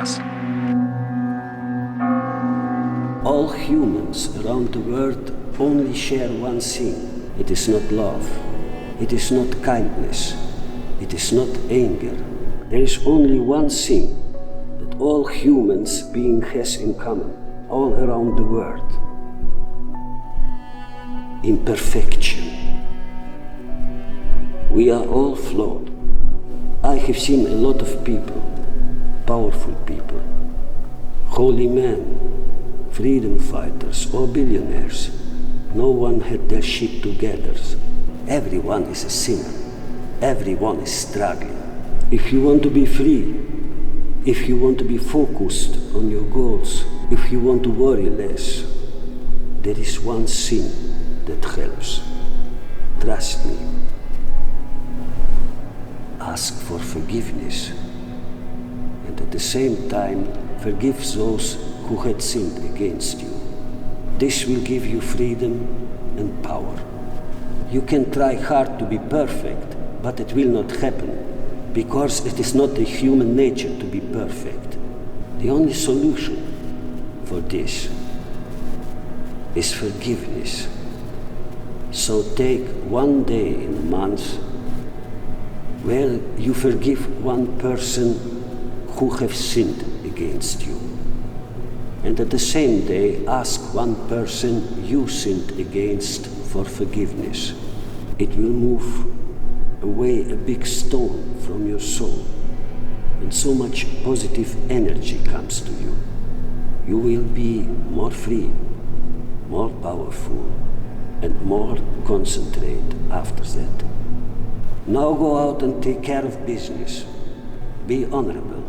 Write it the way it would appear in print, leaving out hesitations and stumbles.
us. All humans around the world only share one thing. It is not love. It is not kindness. It is not anger. There is only one thing that all humans being has in common, all around the world. Imperfection. We are all flawed. I have seen a lot of people, powerful people, holy men, freedom fighters or billionaires. No one had their shit together. Everyone is a sinner. Everyone is struggling. If you want to be free, if you want to be focused on your goals, if you want to worry less, there is one thing that helps. Trust me. Ask for forgiveness, and at the same time forgive those who had sinned against you. This will give you freedom and power. You can try hard to be perfect, but it will not happen, because it is not a human nature to be perfect. The only solution for this is forgiveness. So take one day in a month where you forgive one person who have sinned against you. And at the same day, ask one person you sinned against for forgiveness. It will move away a big stone from your soul, and so much positive energy comes to you. You will be more free, more powerful, and more concentrated after that. Now go out and take care of business. Be honorable.